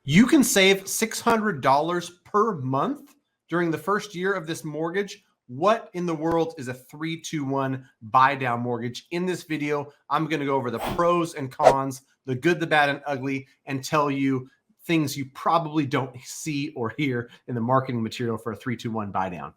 You can save $600 per month during the first year of this mortgage. What in the world is a 3-2-1 buy down mortgage? In this video, I'm going to go over the pros and cons, the good, the bad, and ugly, and tell you things you probably don't see or hear in the marketing material for a 3-2-1 buy down.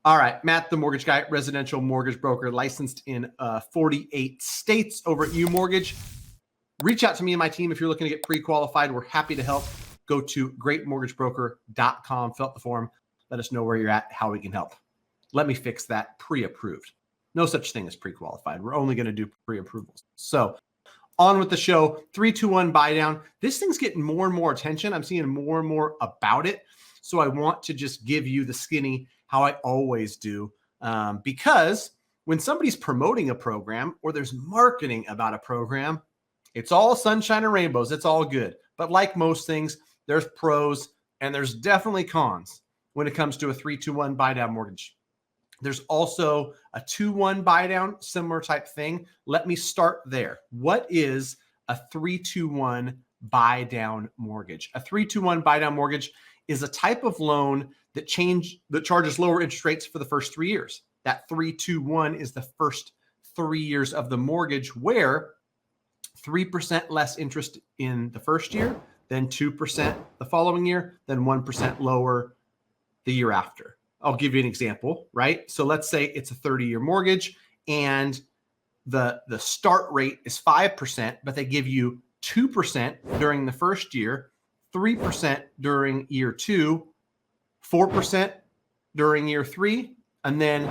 All right, Matt, the mortgage guy, residential mortgage broker, licensed in 48 states over at UMortgage. Reach out to me and my team if you're looking to get pre-qualified. We're happy to help. Go to greatmortgagebroker.com, fill out the form. Let us know where you're at, how we can help. Let me fix that. Pre-approved. No such thing as pre-qualified. We're only going to do pre-approvals. So on with the show. 3-2-1 buy down. This thing's getting more and more attention. I'm seeing more and more about it. So I want to just give you the skinny, how I always do, because when somebody's promoting a program or there's marketing about a program, it's all sunshine and rainbows. It's all good. But like most things, there's pros and there's definitely cons when it comes to a 3-2-1 buy down mortgage. There's also a 2-1 buy down, similar type thing. Let me start there. What is a 3-2-1 buy down mortgage? A 3-2-1 buy down mortgage is a type of loan that charges lower interest rates for the first 3 years. That 3-2-1 is the first 3 years of the mortgage, where 3% less interest in the first year, then 2% the following year, then 1% lower the year after. I'll give you an example, right? So let's say it's a 30-year mortgage and the start rate is 5%, but they give you 2% during the first year, 3% during year 2, 4% during year 3, and then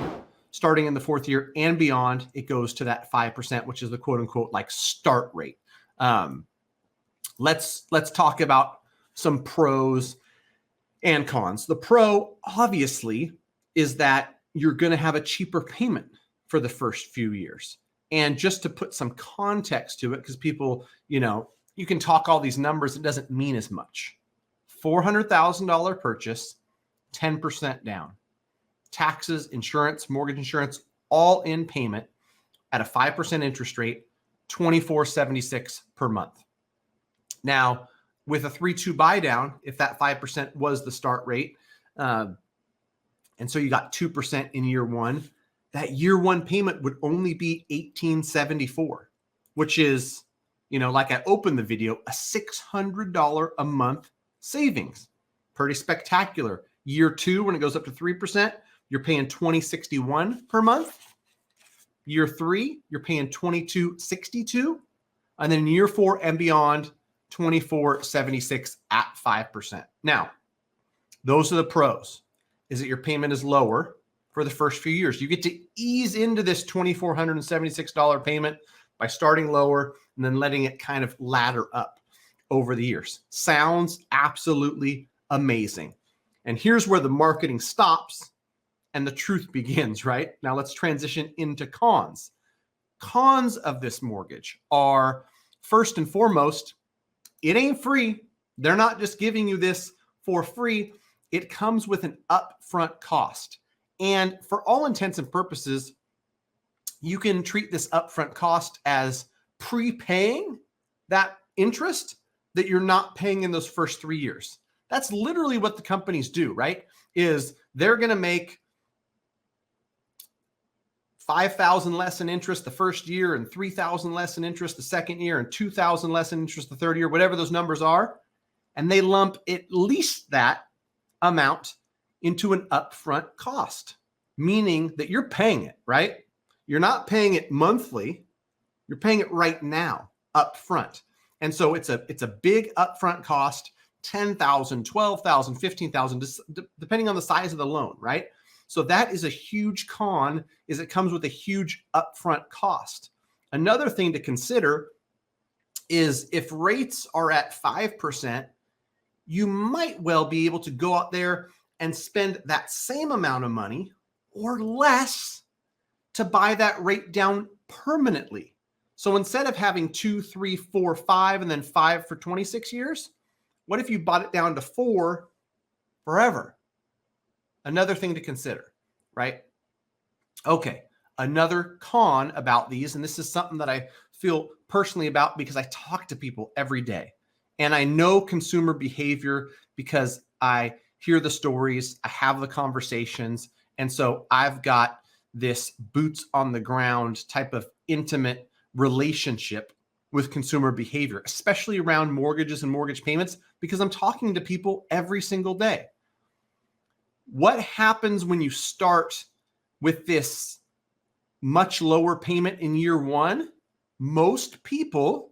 starting in the 4th year and beyond, it goes to that 5%, which is the quote unquote like start rate. Let's talk about some pros and cons. The pro, obviously, is that you're going to have a cheaper payment for the first few years. And just to put some context to it, because people, you can talk all these numbers, it doesn't mean as much. $400,000 purchase, 10% down. Taxes, insurance, mortgage insurance, all in payment at a 5% interest rate, $24.76 per month. Now, with a 3-2 buy down, if that 5% was the start rate, and so you got 2% in year 1, that year 1 payment would only be $18.74, which is, like I opened the video, a $600 a month savings. Pretty spectacular. Year 2, when it goes up to 3%, you're paying $20.61 per month. Year 3, you're paying $22.62. And then year 4 and beyond, $24.76 at 5%. Now, those are the pros, is that your payment is lower for the first few years. You get to ease into this $2,476 payment by starting lower and then letting it kind of ladder up over the years. Sounds absolutely amazing. And here's where the marketing stops and the truth begins, right? Now let's transition into cons. Cons of this mortgage are, first and foremost, it ain't free. They're not just giving you this for free. It comes with an upfront cost. And for all intents and purposes, you can treat this upfront cost as prepaying that interest that you're not paying in those first 3 years. That's literally what the companies do, right? Is they're going to make $5,000 less in interest the first year and $3,000 less in interest the second year and $2,000 less in interest the third year, whatever those numbers are. And they lump at least that amount into an upfront cost, meaning that you're paying it, right? You're not paying it monthly. You're paying it right now upfront. And so it's a big upfront cost, $10,000, $12,000, $15,000, depending on the size of the loan, right? So that is a huge con, is it comes with a huge upfront cost. Another thing to consider is if rates are at 5%, you might well be able to go out there and spend that same amount of money or less to buy that rate down permanently. So instead of having 2, 3, 4, 5, and then 5 for 26 years, what if you bought it down to 4 forever? Another thing to consider, right? Okay, another con about these, and this is something that I feel personally about because I talk to people every day. And I know consumer behavior because I hear the stories, I have the conversations. And so I've got this boots on the ground type of intimate relationship with consumer behavior, especially around mortgages and mortgage payments, because I'm talking to people every single day. What happens when you start with this much lower payment in year one? Most people,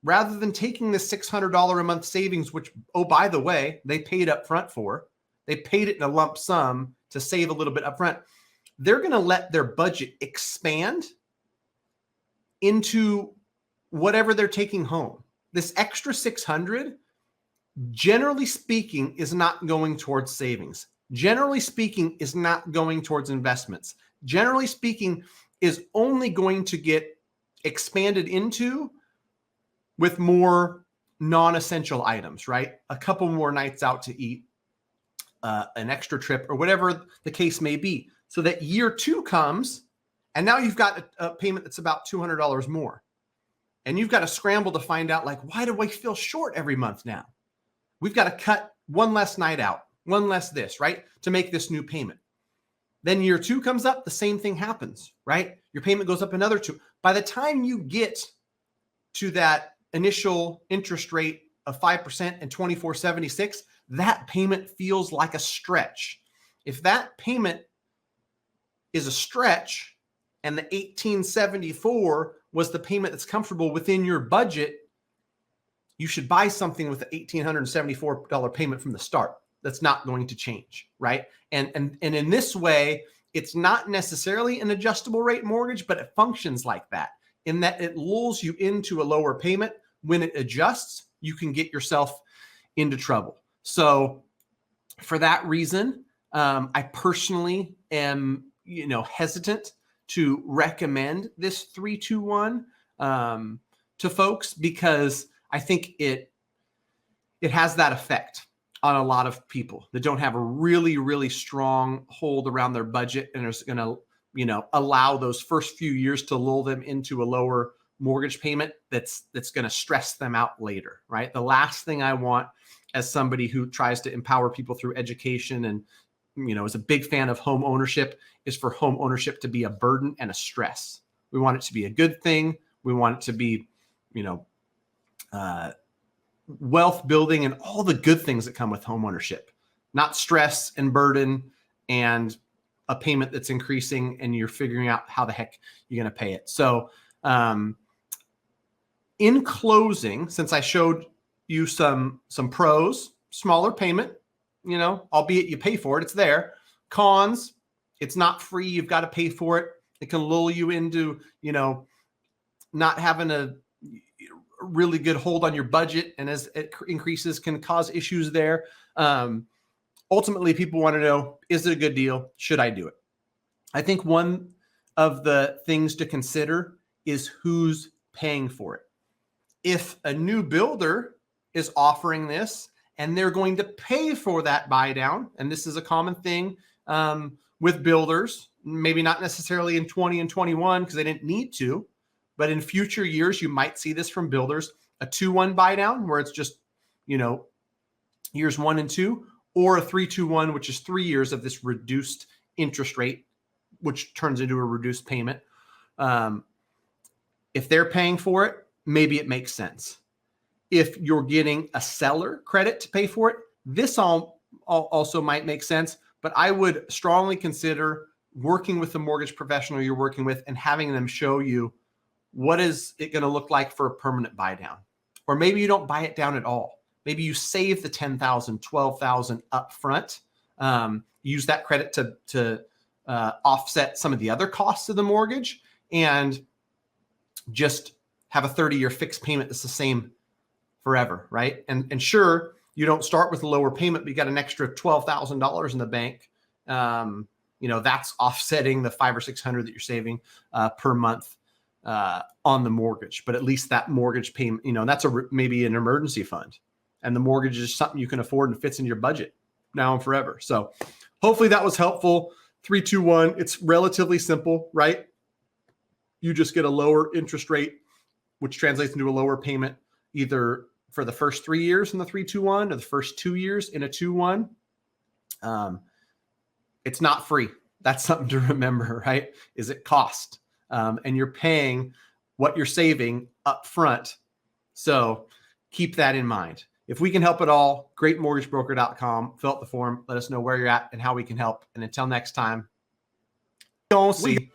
rather than taking the $600 a month savings, which, oh, by the way, they paid up front for, they paid it in a lump sum to save a little bit up front, they're going to let their budget expand into whatever they're taking home. This extra 600, generally speaking, is not going towards savings. Generally speaking, is not going towards investments. Generally speaking, is only going to get expanded into with more non-essential items, right? A couple more nights out to eat, an extra trip, or whatever the case may be. So that year two comes, and now you've got a payment that's about $200 more. And you've got to scramble to find out, like, why do we feel short every month now? We've got to cut one less night out, one less this, right? To make this new payment. Then year two comes up, the same thing happens, right? Your payment goes up another 2. By the time you get to that initial interest rate of 5% and 24.76, that payment feels like a stretch. If that payment is a stretch and the 1874 was the payment that's comfortable within your budget, you should buy something with the $1,874 payment from the start. That's not going to change, right? And in this way, it's not necessarily an adjustable rate mortgage, but it functions like that, in that it lulls you into a lower payment. When it adjusts, you can get yourself into trouble. So for that reason, I personally am, hesitant to recommend this 3-2-1 to folks, because I think it has that effect on a lot of people that don't have a really, really strong hold around their budget, and is going to, allow those first few years to lull them into a lower mortgage payment that's going to stress them out later, right? The last thing I want, as somebody who tries to empower people through education and, is a big fan of home ownership, is for home ownership to be a burden and a stress. We want it to be a good thing. We want it to be, wealth building and all the good things that come with home ownership, not stress and burden and a payment that's increasing and you're figuring out how the heck you're going to pay it. So in closing, since I showed you some pros, smaller payment, albeit you pay for it, it's there. Cons, it's not free. You've got to pay for it. It can lull you into, not having a really good hold on your budget. And as it increases, can cause issues there. Ultimately, people want to know, is it a good deal? Should I do it? I think one of the things to consider is who's paying for it. If a new builder is offering this and they're going to pay for that buy down, and this is a common thing with builders, maybe not necessarily in 20 and 21 because they didn't need to, but in future years, you might see this from builders, a 2-1 buy down where it's just, years 1 and 2, or a 3-2-1, which is 3 years of this reduced interest rate, which turns into a reduced payment. If they're paying for it, maybe it makes sense. If you're getting a seller credit to pay for it, this also might make sense, but I would strongly consider working with the mortgage professional you're working with and having them show you what is it going to look like for a permanent buy down. Or maybe you don't buy it down at all. Maybe you save the $10,000, $12,000 up front, use that credit to offset some of the other costs of the mortgage, and just have a 30-year fixed payment that's the same forever, right? And sure, you don't start with a lower payment, but you got an extra $12,000 in the bank. That's offsetting the $500 or $600 that you're saving per month on the mortgage, but at least that mortgage payment, that's maybe an emergency fund, and the mortgage is something you can afford and fits in your budget now and forever. So hopefully that was helpful. 3, 2, 1. It's relatively simple, right? You just get a lower interest rate, which translates into a lower payment, either for the first 3 years in the 3, 2, 1 or the first 2 years in a 2, 1. It's not free. That's something to remember, right? Is it cost? And you're paying what you're saving up front. So keep that in mind. If we can help at all, greatmortgagebroker.com. Fill out the form. Let us know where you're at and how we can help. And until next time, don't see.